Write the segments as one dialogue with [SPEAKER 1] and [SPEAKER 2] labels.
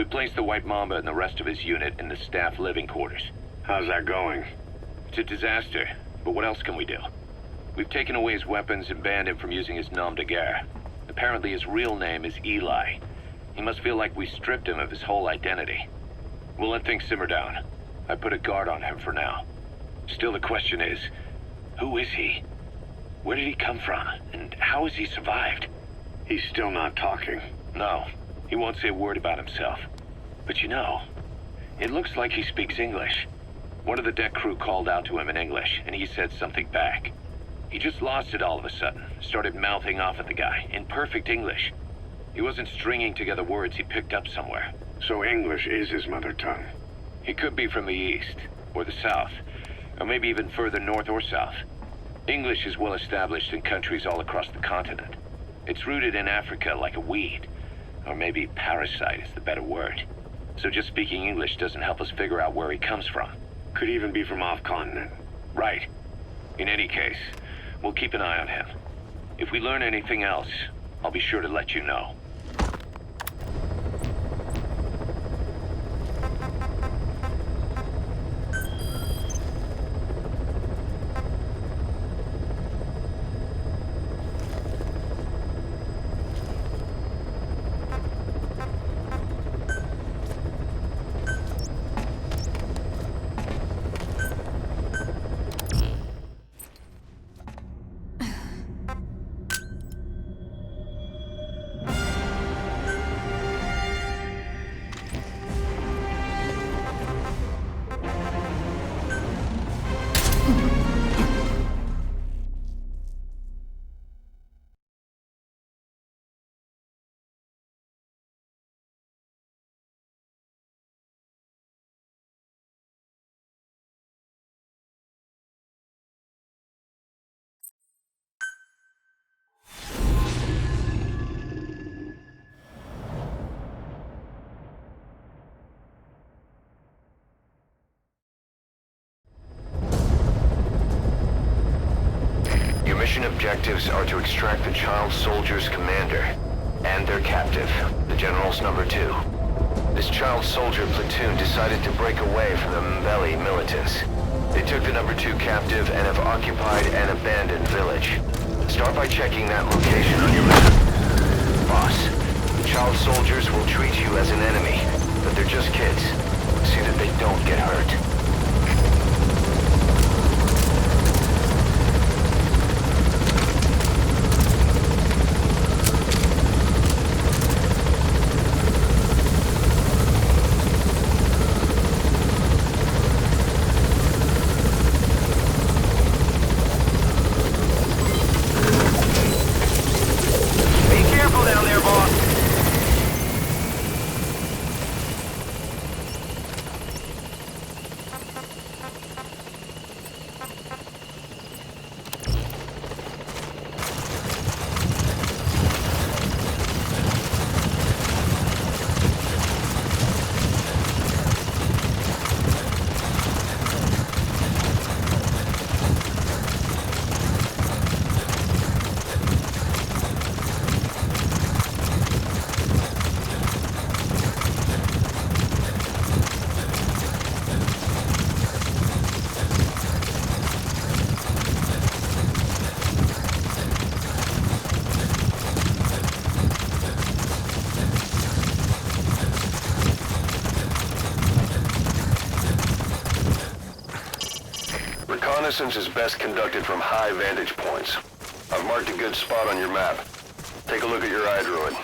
[SPEAKER 1] We've placed the White Mamba and the rest of his unit in the staff living quarters.
[SPEAKER 2] How's that going?
[SPEAKER 1] It's a disaster, but what else can we do? We've taken away his weapons and banned him from using his nom de guerre. Apparently his real name is Eli. He must feel like we stripped him of his whole identity. We'll let things simmer down. I put a guard on him for now. Still, the question is, who is he? Where did he come from? And how has he survived?
[SPEAKER 2] He's still not talking.
[SPEAKER 1] No, he won't say a word about himself. But you know, it looks like he speaks English. One of the deck crew called out to him in English, and he said something back. He just lost it all of a sudden, started mouthing off at the guy, in perfect English. He wasn't stringing together words he picked up somewhere.
[SPEAKER 2] So English is his mother tongue.
[SPEAKER 1] He could be from the east, or the south, or maybe even further north or south. English is well established in countries all across the continent. It's rooted in Africa like a weed, or maybe parasite is the better word. So just speaking English doesn't help us figure out where he comes from.
[SPEAKER 2] Could even be from off-continent.
[SPEAKER 1] Right. In any case, we'll keep an eye on him. If we learn anything else, I'll be sure to let you know.
[SPEAKER 3] Mission objectives are to extract the child soldier's commander and their captive, the General's number 2. This child soldier platoon decided to break away from the Mbeli militants. They took the number 2 captive and have occupied an abandoned village. Start by checking that location on your map. Boss, the child soldiers will treat you as an enemy, but they're just kids. See that they don't get hurt. Reconnaissance is best conducted from high vantage points. I've marked a good spot on your map. Take a look at your iDroid.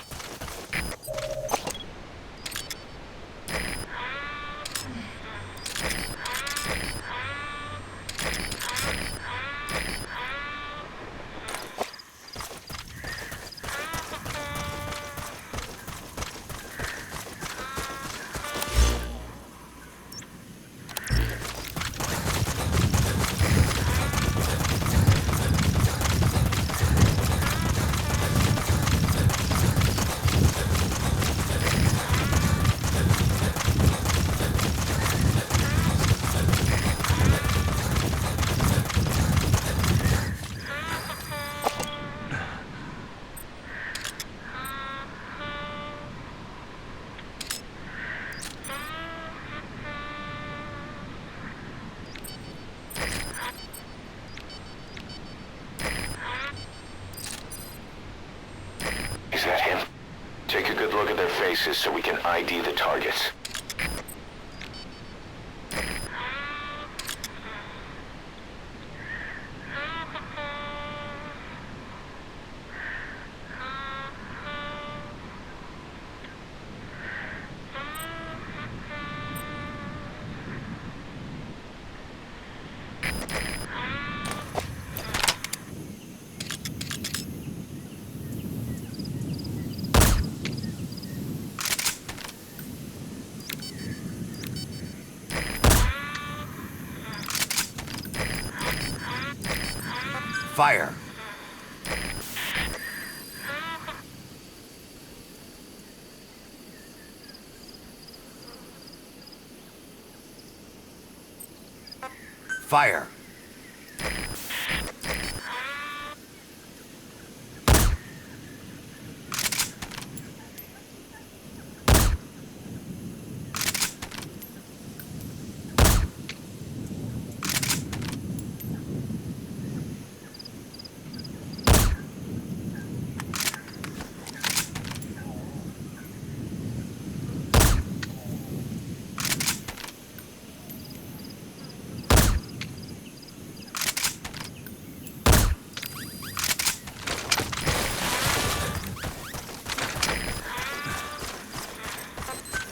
[SPEAKER 3] faces so we can ID the targets.
[SPEAKER 4] Fire! Fire!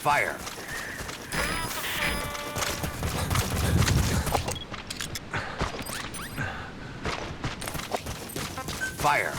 [SPEAKER 4] Fire! Fire!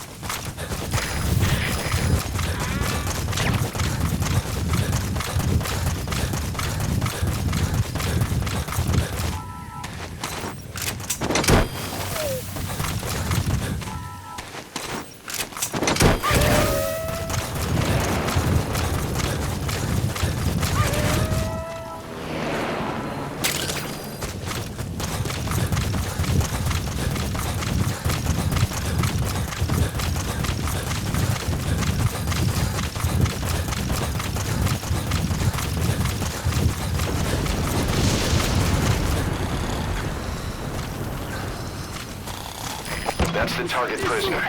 [SPEAKER 4] That's the target prisoner.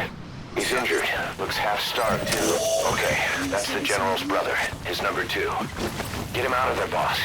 [SPEAKER 4] He's injured. Looks half-starved, too. Okay, that's the General's brother, his number 2. Get him out of there, boss.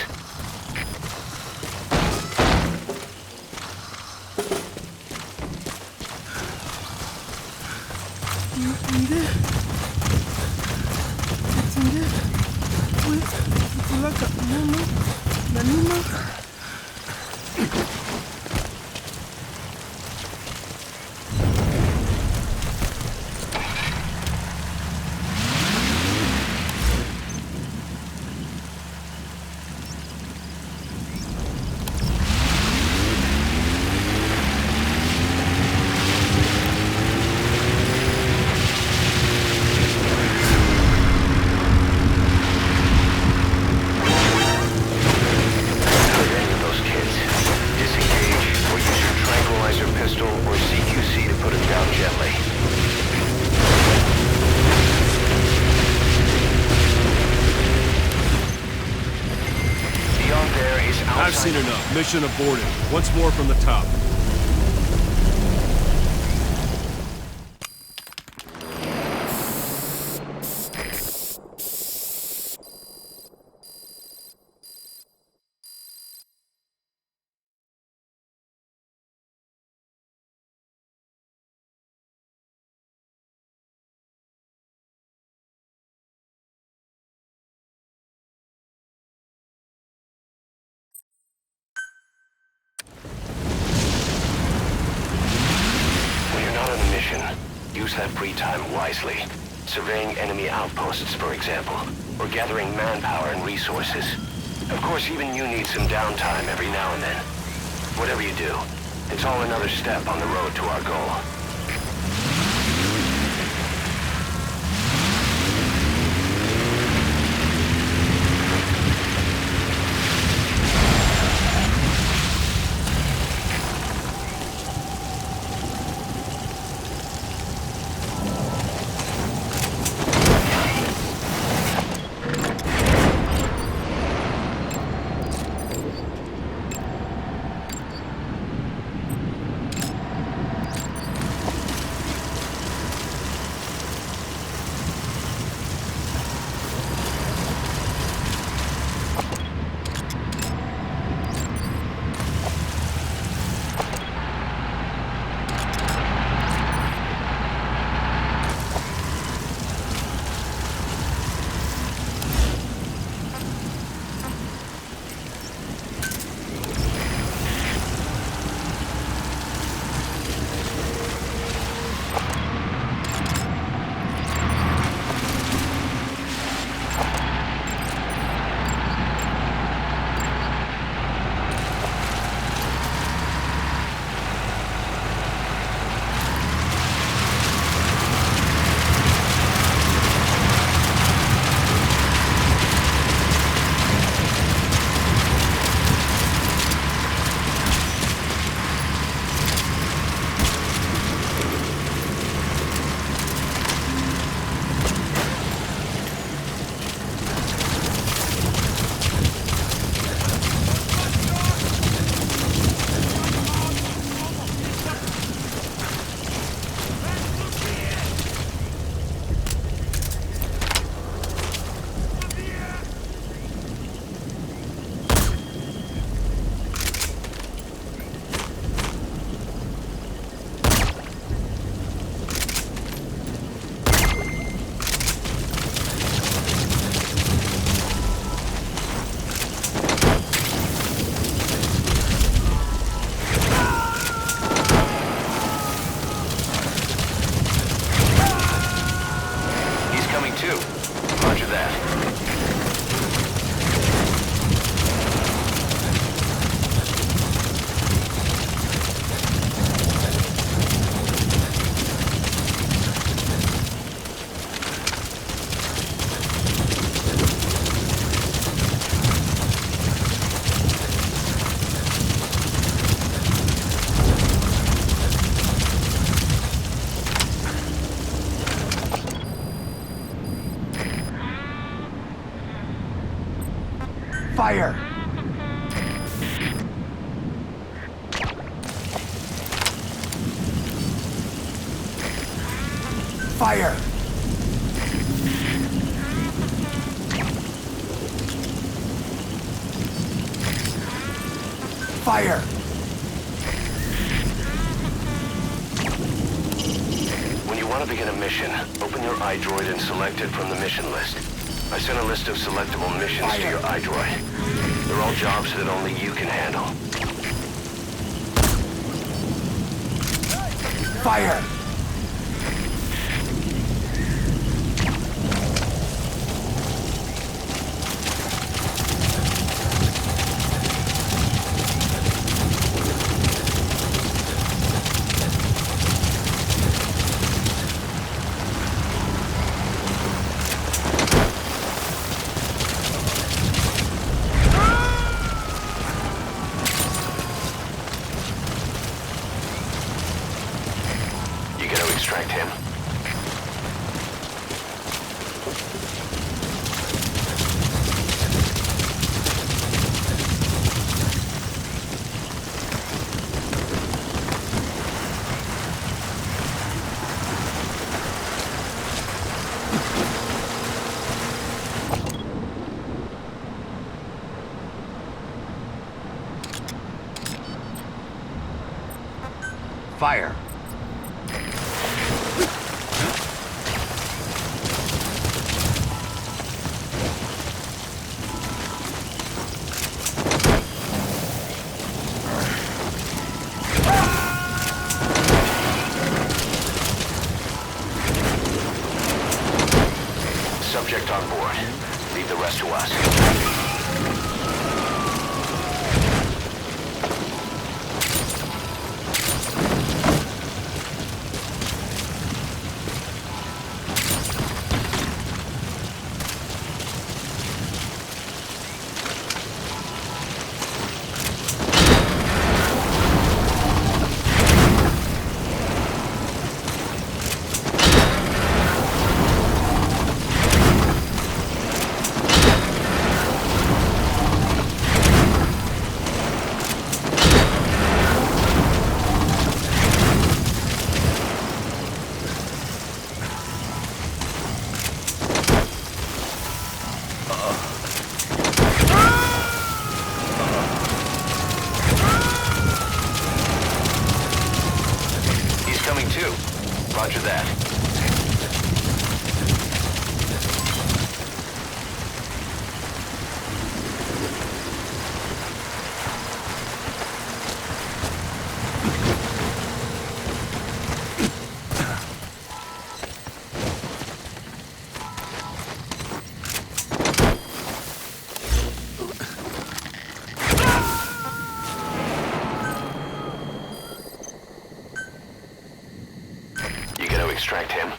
[SPEAKER 5] I've seen enough. Mission aborted. Once more from the top.
[SPEAKER 3] Use that free time wisely. Surveying enemy outposts, for example, or gathering manpower and resources. Of course, even you need some downtime every now and then. Whatever you do, it's all another step on the road to our goal. coming too. Roger that.
[SPEAKER 4] Fire! Fire! Fire!
[SPEAKER 3] When you want to begin a mission, open your iDroid and select it from the mission list. I sent a list of selectable missions to your iDroid. They're all jobs that only you can handle.
[SPEAKER 4] Fire!
[SPEAKER 3] Extract him.
[SPEAKER 4] Fire!
[SPEAKER 3] Subject on board. Leave the rest to us. Coming too. Roger that. Extract him.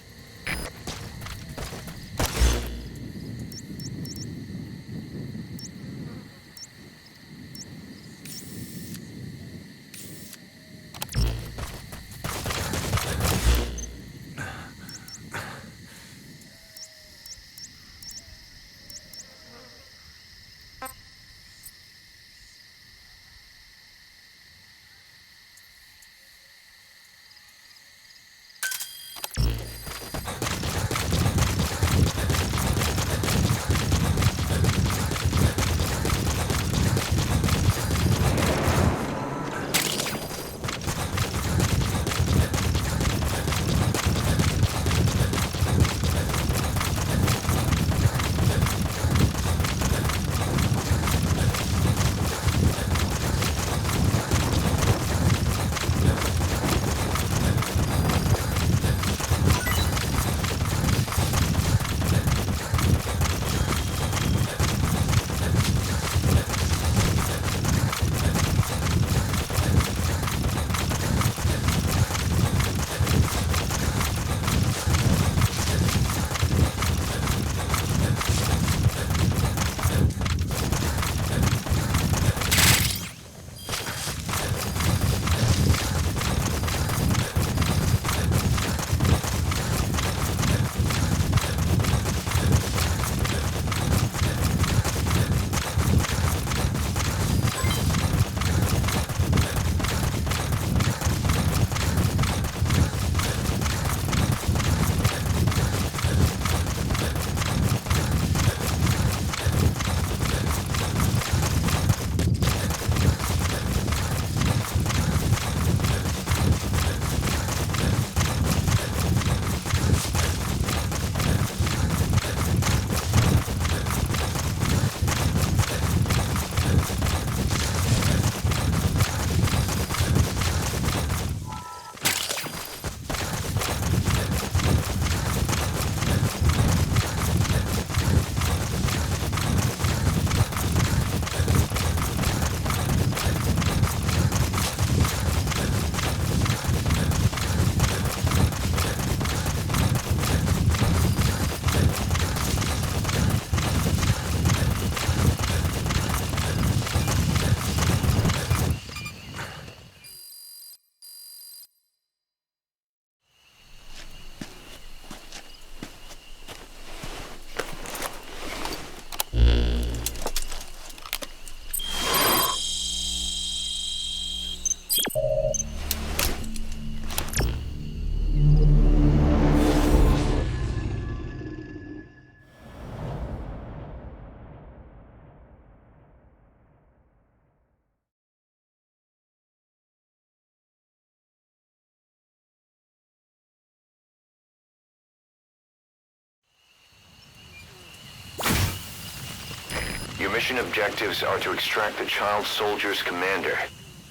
[SPEAKER 3] mission objectives are to extract the child soldier's commander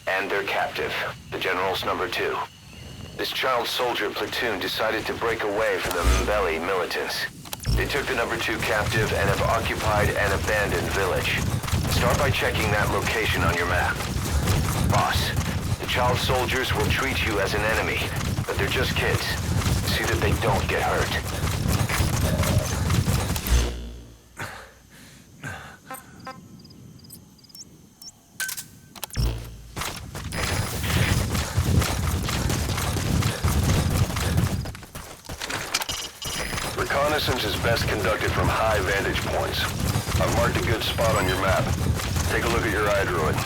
[SPEAKER 3] and their captive, the General's number 2. This child soldier platoon decided to break away from the Mbeli militants. They took the number 2 captive and have occupied an abandoned village. Start by checking that location on your map. Boss, the child soldiers will treat you as an enemy, but they're just kids. See that they don't get hurt.
[SPEAKER 2] Reconnaissance is best conducted from high vantage points. I've marked a good spot on your map. Take a look at your iDroid.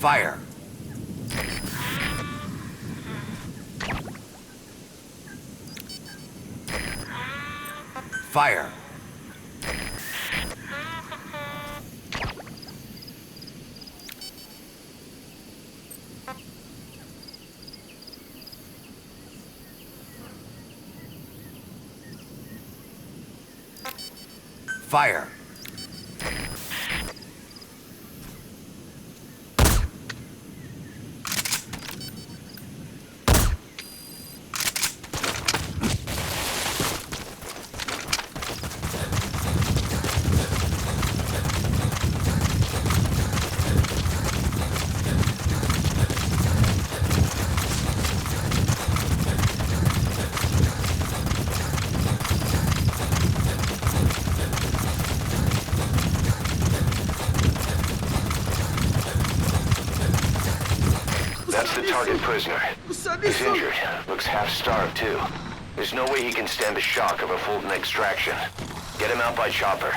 [SPEAKER 3] Fire! Fire! Fire! That's the target prisoner. He's injured. Looks half-starved, too. There's no way he can stand the shock of a Fulton extraction. Get him out by chopper.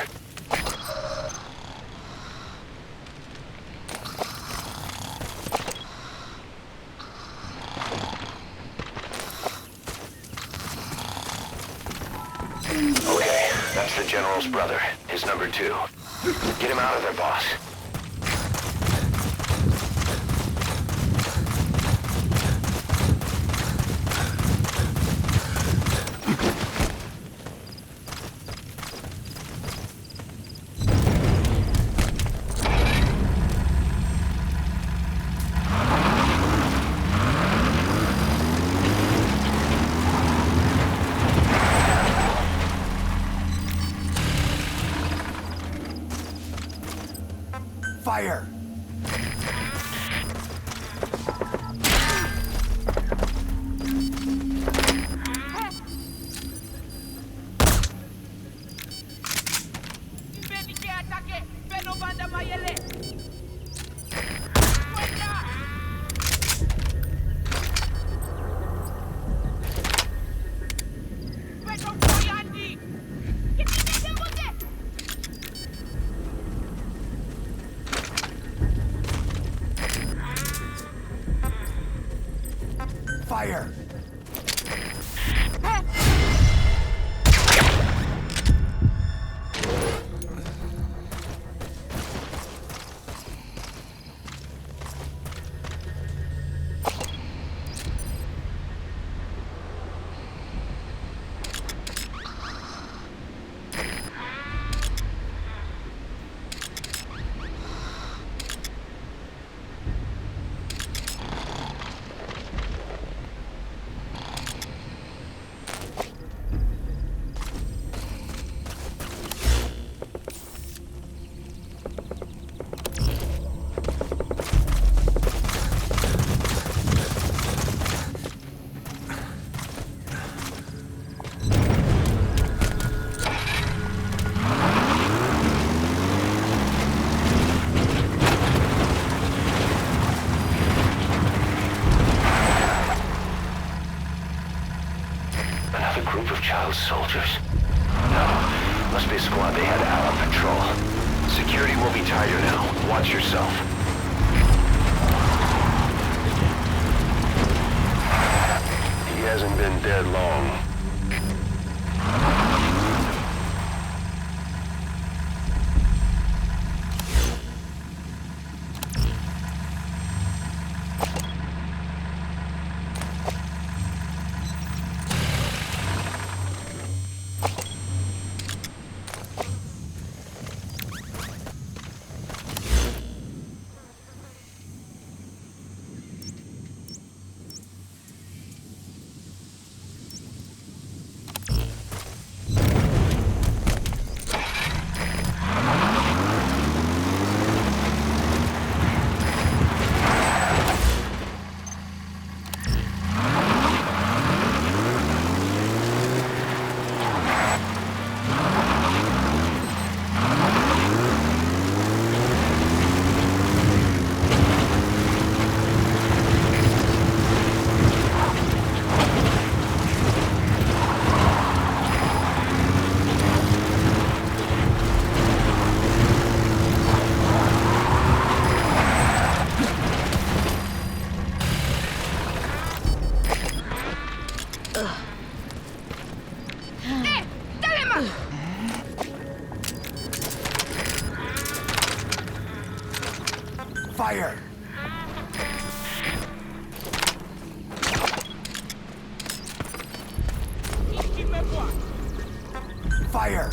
[SPEAKER 3] Okay, that's the General's brother, his number 2. Get him out of there, boss. Fire! Fire! Child's soldiers. No, must be a squad they had out on patrol. Security will be tighter now. Watch yourself.
[SPEAKER 2] He hasn't been dead long.
[SPEAKER 6] Fire! Fire!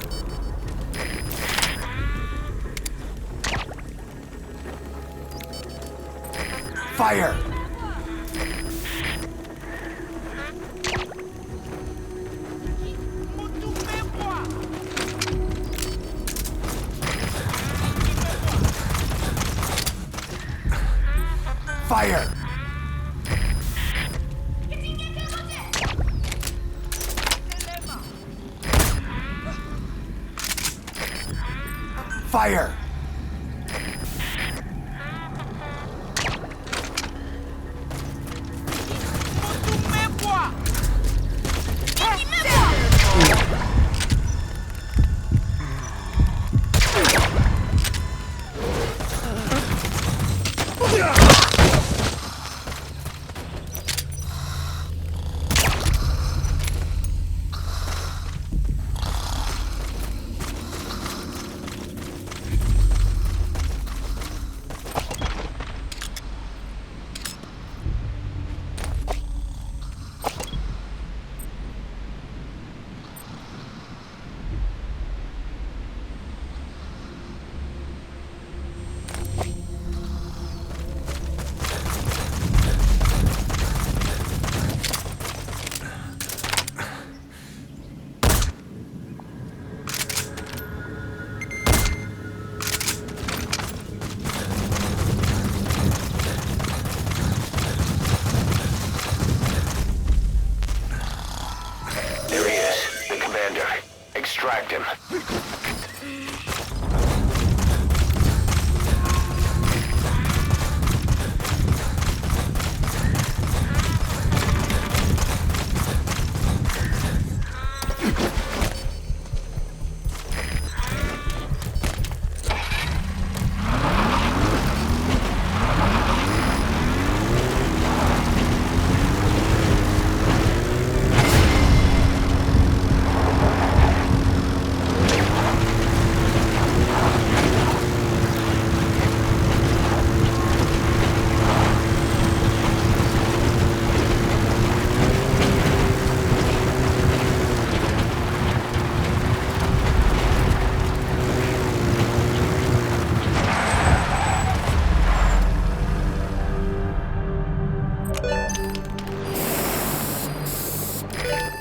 [SPEAKER 6] Fire! Fire! Fire!
[SPEAKER 3] Extract him.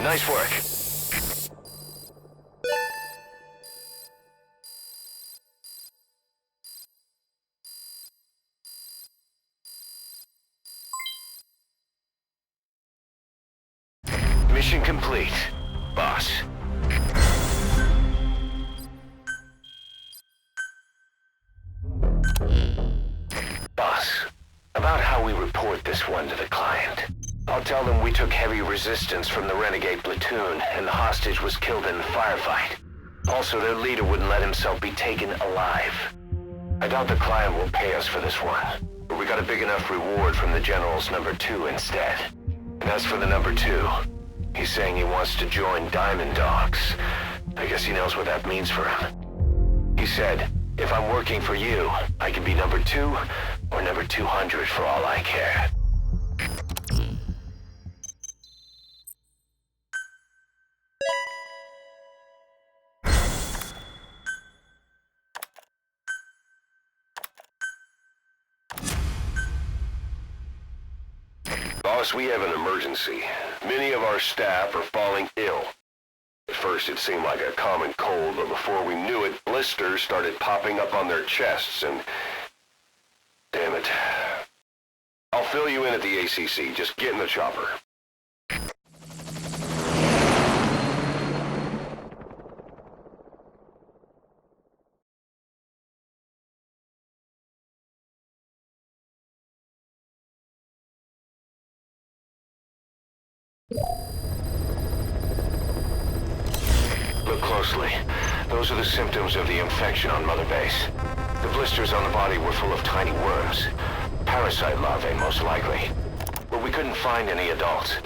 [SPEAKER 3] Nice work. Mission complete, boss. Boss, about how we report this one to the client. I'll tell them we took heavy resistance from the renegade platoon, and the hostage was killed in the firefight. Also, their leader wouldn't let himself be taken alive. I doubt the client will pay us for this one, but we got a big enough reward from the General's number 2 instead. And as for the number 2, he's saying he wants to join Diamond Dogs. I guess he knows what that means for him. He said, if I'm working for you, I can be number 2 or number 200 for all I care.
[SPEAKER 2] Boss, we have an emergency. Many of our staff are falling ill. At first it seemed like a common cold, but before we knew it, blisters started popping up on their chests and... Damn it. I'll fill you in at the ACC. Just get in the chopper.
[SPEAKER 3] Look closely. Those are the symptoms of the infection on Mother Base. The blisters on the body were full of tiny worms. Parasite larvae, most likely. But we couldn't find any adults.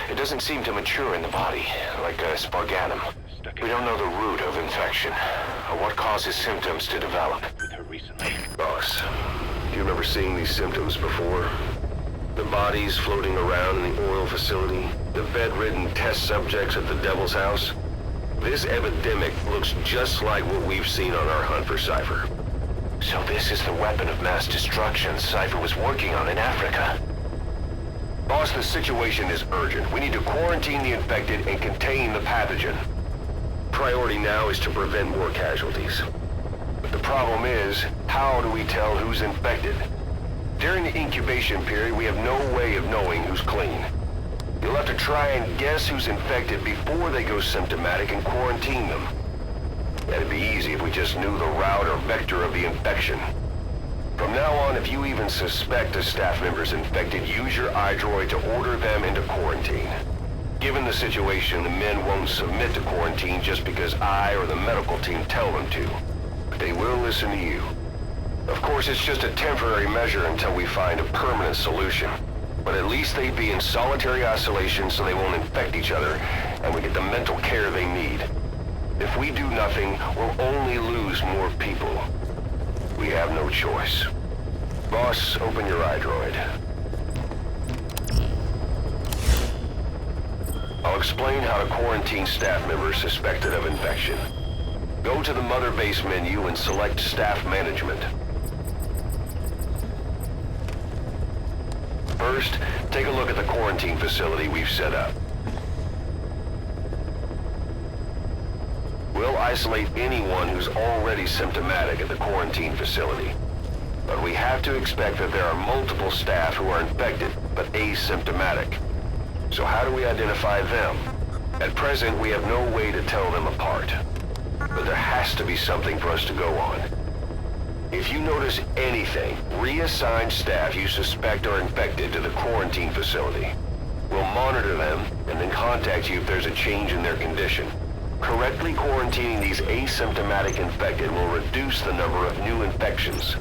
[SPEAKER 3] It doesn't seem to mature in the body, like a sparganum. We don't know the root of infection, or what causes symptoms to develop.
[SPEAKER 1] With her recently.
[SPEAKER 2] Boss, do you remember seeing these symptoms before? The bodies floating around in the oil facility, the bedridden test subjects at the Devil's House. This epidemic looks just like what we've seen on our hunt for Cypher.
[SPEAKER 3] So this is the weapon of mass destruction Cypher was working on in Africa.
[SPEAKER 2] Boss, the situation is urgent. We need to quarantine the infected and contain the pathogen. Priority now is to prevent more casualties. But the problem is, how do we tell who's infected? During the incubation period, we have no way of knowing who's clean. You'll have to try and guess who's infected before they go symptomatic and quarantine them. That'd be easy if we just knew the route or vector of the infection. From now on, if you even suspect a staff member's infected, use your iDroid to order them into quarantine. Given the situation, the men won't submit to quarantine just because I or the medical team tell them to. But they will listen to you. Of course, it's just a temporary measure until we find a permanent solution. But at least they'd be in solitary isolation so they won't infect each other, and we get the mental care they need. If we do nothing, we'll only lose more people. We have no choice. Boss, open your iDroid. I'll explain how to quarantine staff members suspected of infection. Go to the Mother Base menu and select Staff Management. First, take a look at the quarantine facility we've set up. We'll isolate anyone who's already symptomatic at the quarantine facility. But we have to expect that there are multiple staff who are infected, but asymptomatic. So how do we identify them? At present, we have no way to tell them apart. But there has to be something for us to go on. If you notice anything, reassign staff you suspect are infected to the quarantine facility. We'll monitor them and then contact you if there's a change in their condition. Correctly quarantining these asymptomatic infected will reduce the number of new infections.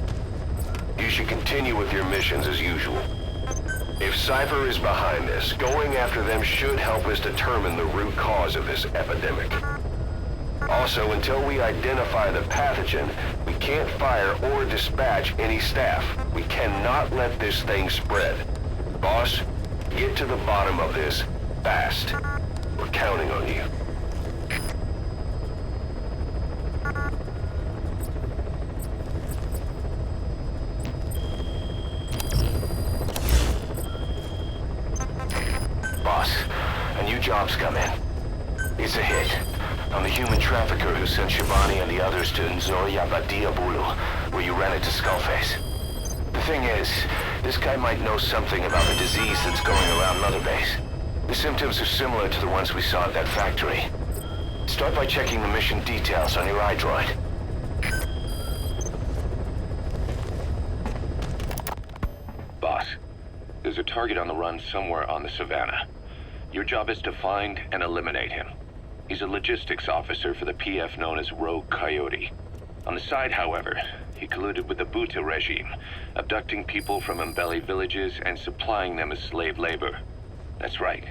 [SPEAKER 2] You should continue with your missions as usual. If Cypher is behind this, going after them should help us determine the root cause of this epidemic. Also, until we identify the pathogen, we can't fire or dispatch any staff. We cannot let this thing spread. Boss, get to the bottom of this fast. We're counting on you.
[SPEAKER 3] Boss, a new job's come in. It's a hit. I'm the human trafficker who sent Shabani and the others to Nzoia Badia Bulu, where you ran into Skullface. The thing is, this guy might know something about the disease that's going around Mother Base. The symptoms are similar to the ones we saw at that factory. Start by checking the mission details on your iDroid.
[SPEAKER 1] Boss, There's a target on the run somewhere on the Savannah. Your job is to find and eliminate him. He's a logistics officer for the PF known as Rogue Coyote. On the side, however, he colluded with the Buta regime, abducting people from Mbeli villages and supplying them as slave labor. That's right.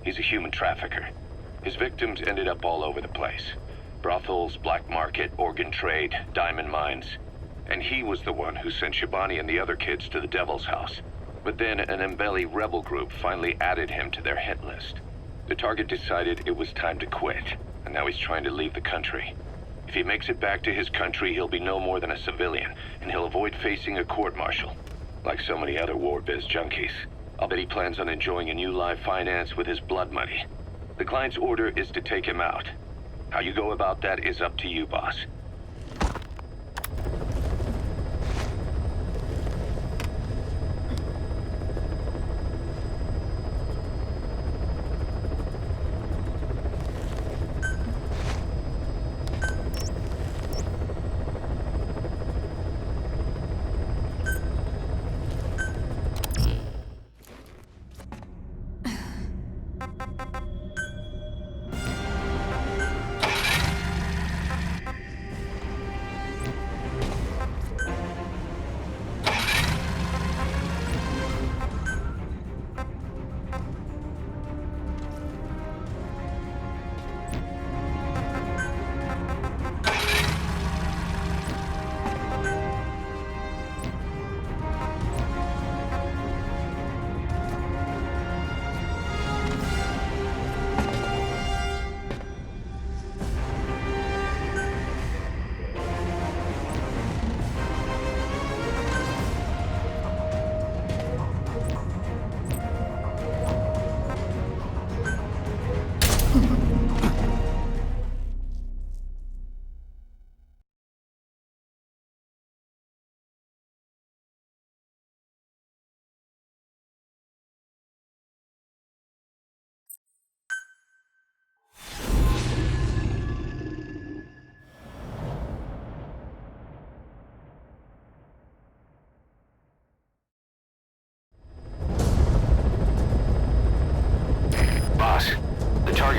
[SPEAKER 1] He's a human trafficker. His victims ended up all over the place. Brothels, black market, organ trade, diamond mines. And he was the one who sent Shabani and the other kids to the Devil's House. But then an Mbeli rebel group finally added him to their hit list. The target decided it was time to quit, and now he's trying to leave the country. If he makes it back to his country, he'll be no more than a civilian, and he'll avoid facing a court-martial. Like so many other war biz junkies. I'll bet he plans on enjoying a new live finance with his blood money. The client's order is to take him out. How you go about that is up to you, boss.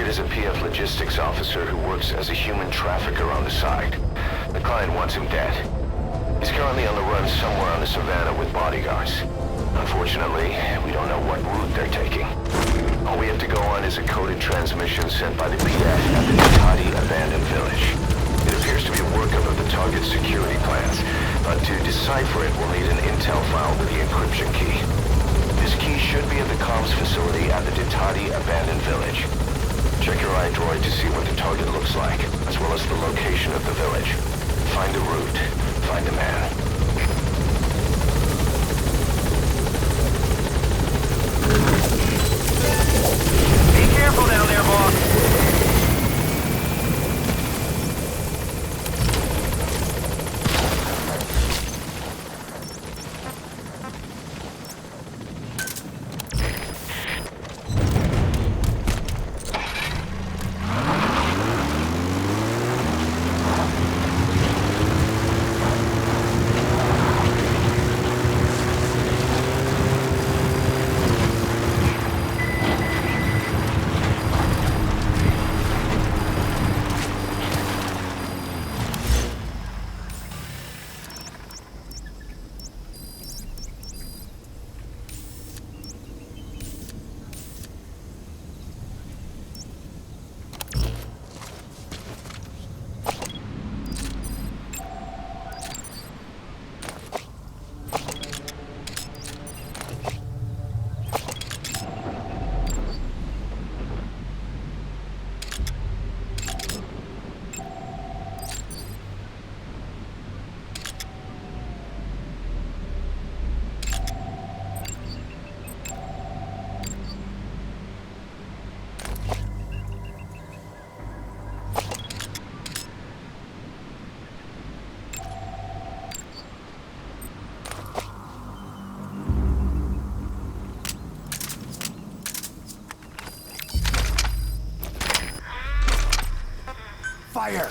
[SPEAKER 3] Is a PF logistics officer who works as a human trafficker on the side. The client wants him dead. He's currently on the run somewhere on the Savannah with bodyguards. Unfortunately, we don't know what route they're taking. All we have to go on is a coded transmission sent by the PF at the Ditati abandoned village. It appears to be a workup of the target's security plans, but to decipher it, we'll need an intel file with the encryption key. This key should be at the comms facility at the Ditati abandoned village. Check your iDroid to see what the target looks like, as well as the location of the village. Find a route. Find a man.
[SPEAKER 4] Be careful down there, boss.
[SPEAKER 6] Fire!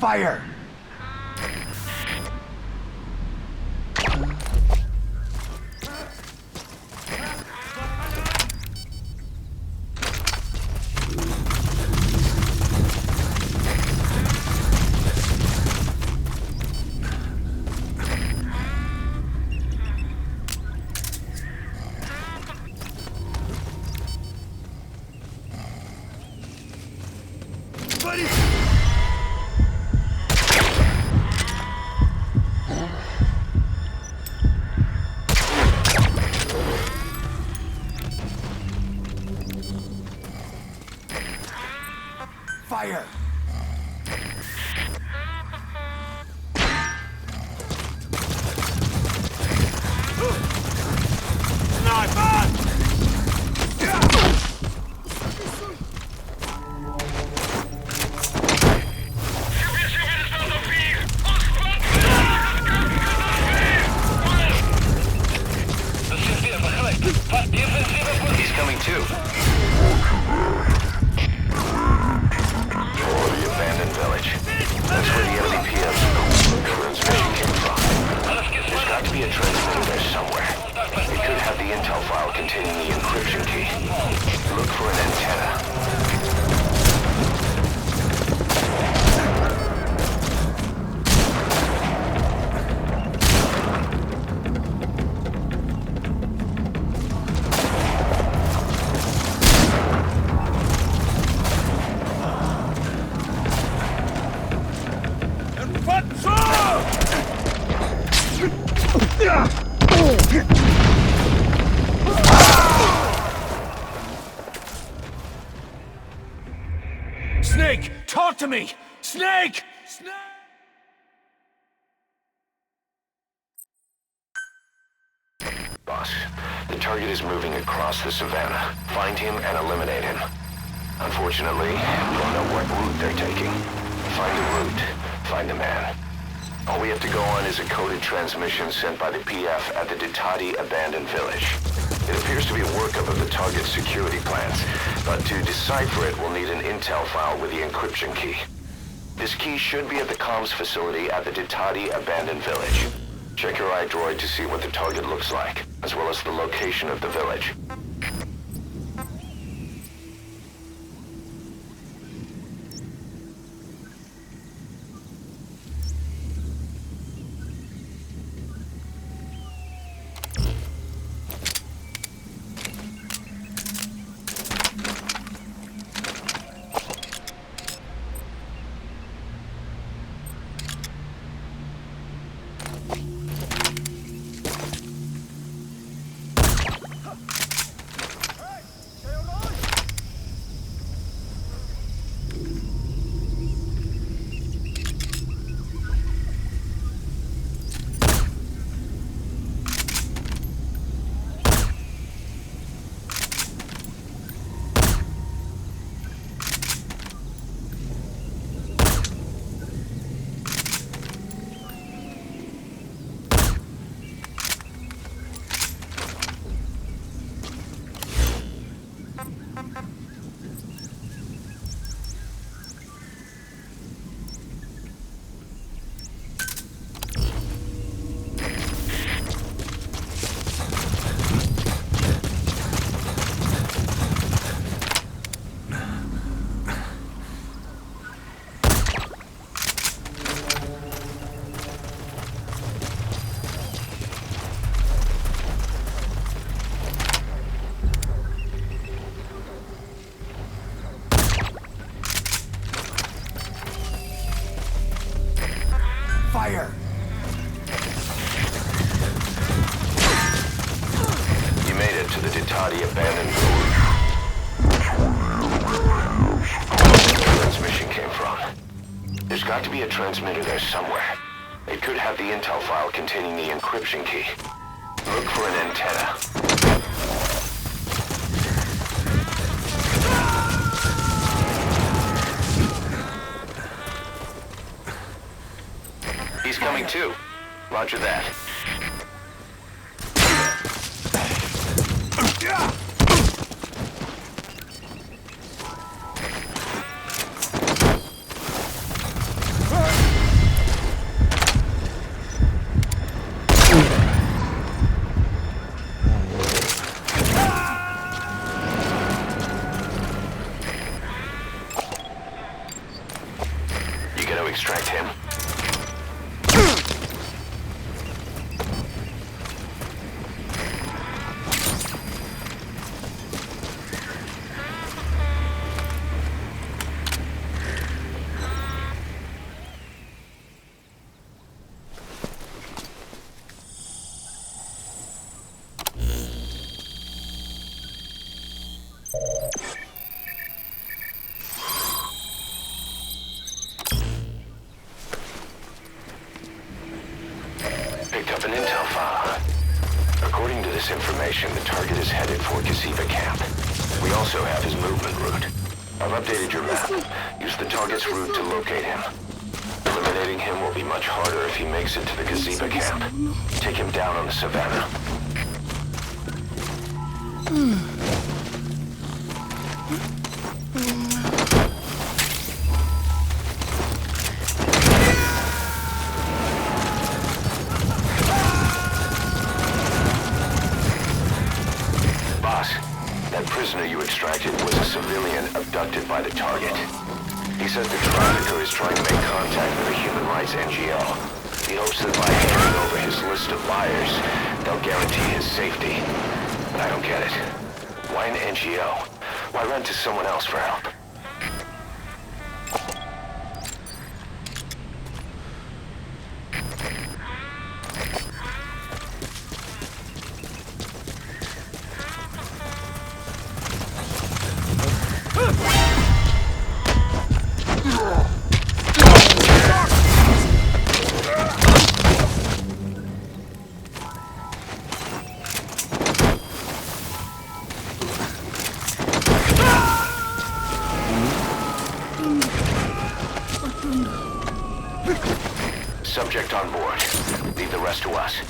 [SPEAKER 6] Fire! Fire!
[SPEAKER 3] He's coming too. The abandoned village. That's where the enemy PF's transmission came from. There's got to be a transmitter there somewhere. It could have the intel file containing the encryption key. Look for an antenna.
[SPEAKER 5] Snake, talk to me! Snake! Snake!
[SPEAKER 3] Boss, the target is moving across the savannah. Find him and eliminate him. Unfortunately, we don't know what route they're taking. Find the route. Find the man. All we have to go on is a coded transmission sent by the PF at the Ditati abandoned village. It appears to be a workup of the target's security plans, but to decipher it, we'll need an intel file with the encryption key. This key should be at the comms facility at the Ditati abandoned village. Check your iDroid to see what the target looks like, as well as the location of the village.
[SPEAKER 6] Fire!
[SPEAKER 3] You made it to the Ditati abandoned village. Where the transmission came from. There's got to be a transmitter there somewhere. It could have the intel file containing the encryption key. Look for an antenna. He's coming too. Roger that. up an intel file. According to this information, the target is headed for Gazeba camp. We also have his movement route. I've updated your map. Use the target's route to locate him. Eliminating him will be much harder if he makes it to the Gazeba camp. Take him down on the savannah. Boss, that prisoner you extracted was a civilian abducted by the target. He says the trafficker is trying to make contact with a human rights NGO. He hopes that by handing over his list of buyers, they'll guarantee his safety. But I don't get it. Why an NGO? Why run to someone else for help? Subject on board. Leave the rest to us.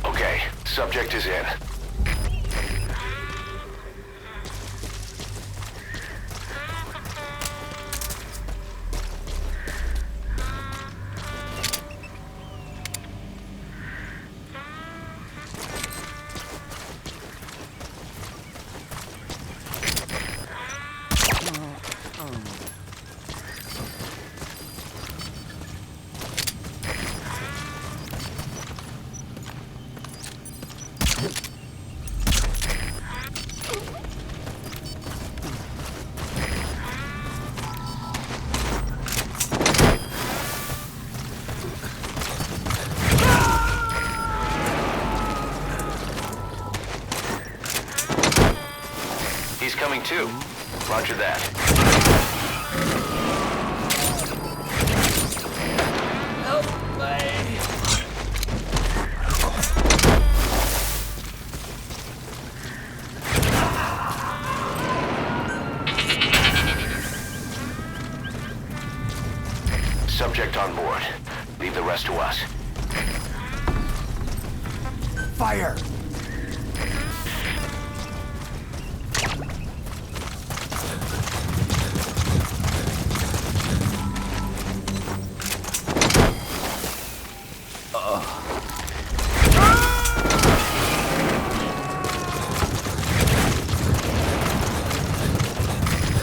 [SPEAKER 3] Okay, subject is in. He's coming too. Roger that. Subject on board. Leave the rest to us.
[SPEAKER 6] Fire!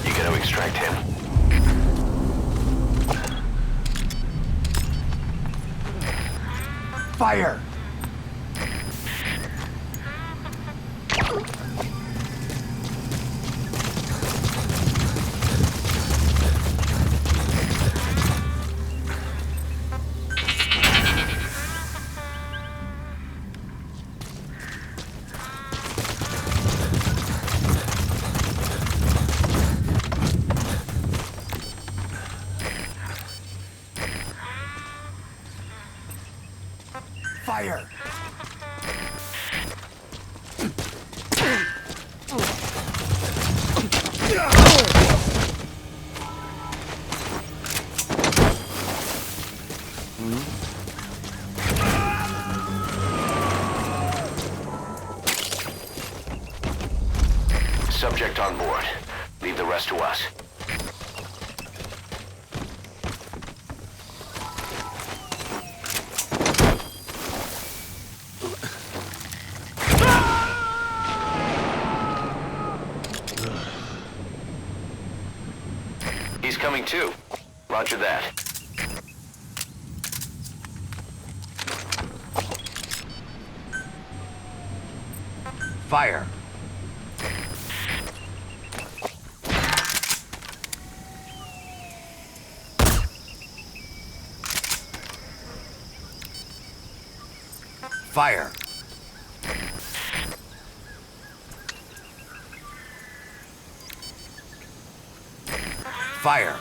[SPEAKER 3] You gotta extract him.
[SPEAKER 6] Fire! Fire!
[SPEAKER 3] Subject on board. Leave the rest to us. He's coming too. Roger that.
[SPEAKER 6] Fire! Fire. Fire.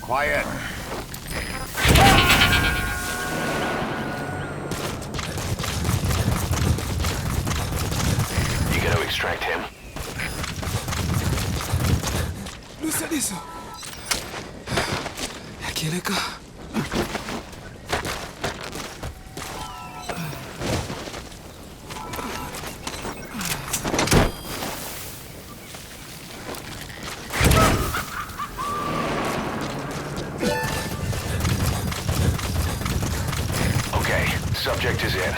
[SPEAKER 6] Quiet.
[SPEAKER 3] You gotta extract him.
[SPEAKER 7] No es eso. ¿Quiere acá?
[SPEAKER 3] Okay, subject is in.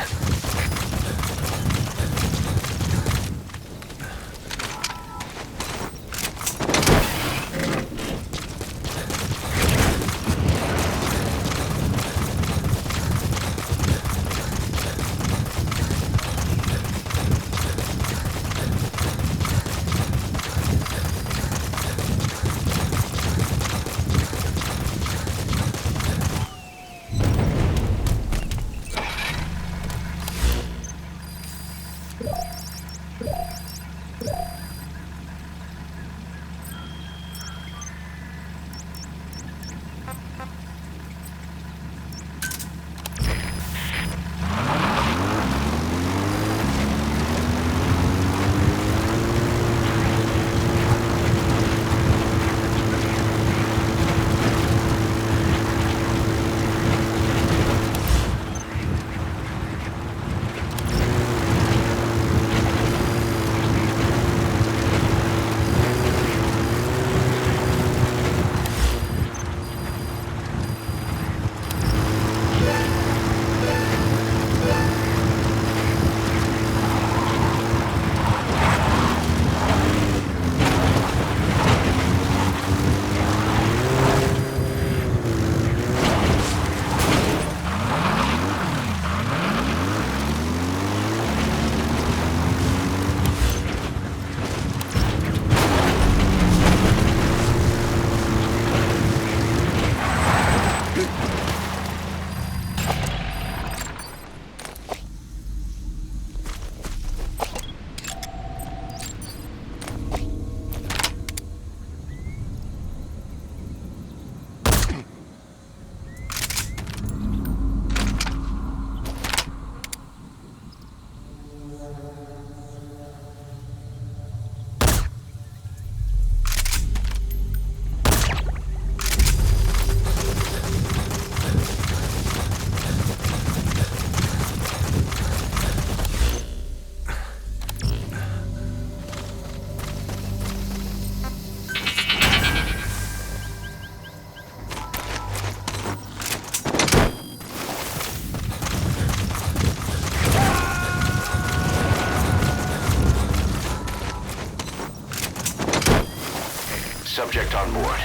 [SPEAKER 3] Subject on board.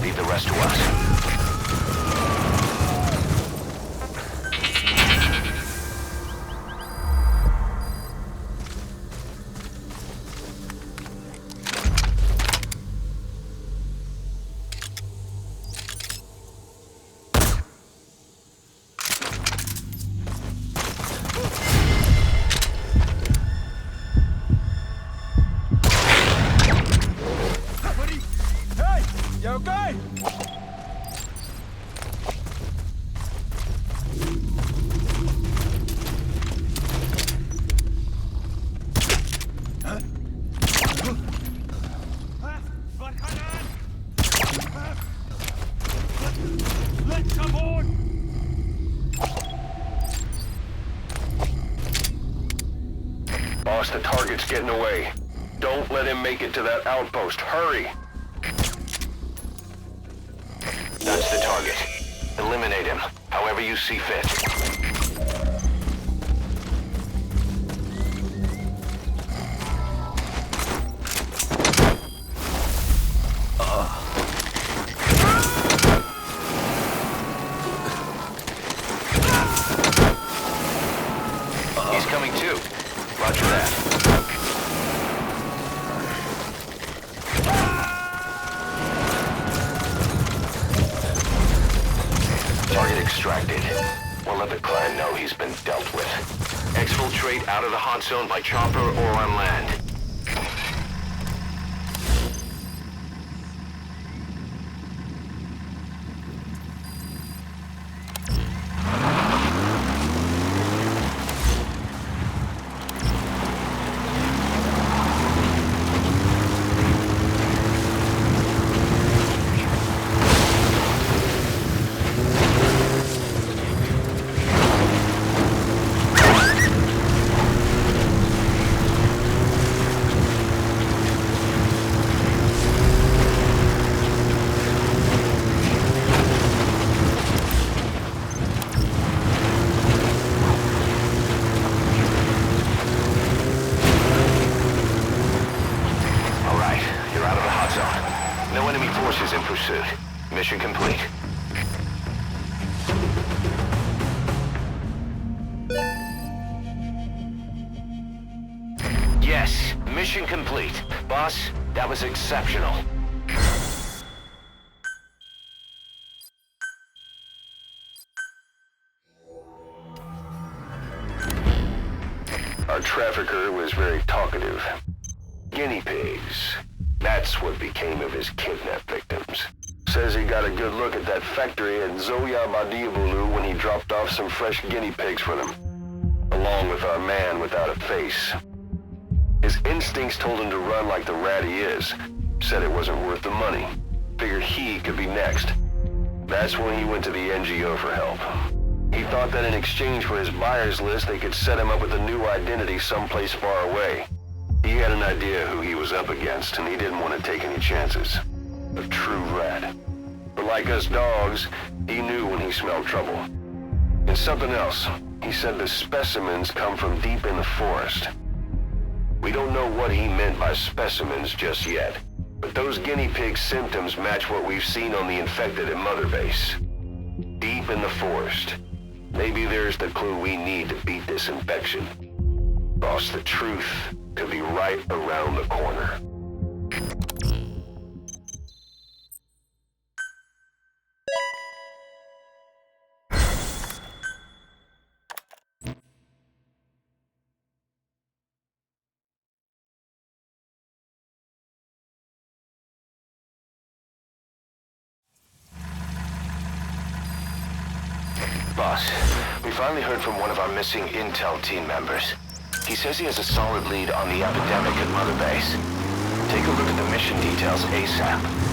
[SPEAKER 3] Leave the rest to us.
[SPEAKER 7] Hey! You okay? Let's aboard!
[SPEAKER 2] Boss, the target's getting away. Don't let him make it to that outpost. Hurry!
[SPEAKER 3] That's the target. Eliminate him. However however you see fit. He's coming too. Roger that. Target extracted. We'll let the client know he's been dealt with. Exfiltrate out of the hot zone by chopper or on land. No enemy forces in pursuit. Mission complete. Yes, mission complete. Boss, that was exceptional.
[SPEAKER 2] Our trafficker was very talkative. Guinea pigs. That's what became of his kidnapped victims. Says he got a good look at that factory at Zoya Badiabulu when he dropped off some fresh guinea pigs for them, along with our man without a face. His instincts told him to run like the rat he is. Said it wasn't worth the money. Figured he could be next. That's when he went to the NGO for help. He thought that in exchange for his buyer's list, they could set him up with a new identity someplace far away. He had an idea who he was up against, and he didn't want to take any chances. A true rat. But like us dogs, he knew when he smelled trouble. And something else. He said the specimens come from deep in the forest. We don't know what he meant by specimens just yet, but those guinea pig symptoms match what we've seen on the infected at Mother Base. Deep in the forest. Maybe there's the clue we need to beat this infection. Boss, the truth could be right around the corner.
[SPEAKER 3] Boss, we finally heard from one of our missing intel team members. He says he has a solid lead on the epidemic at Mother Base. Take a look at the mission details ASAP.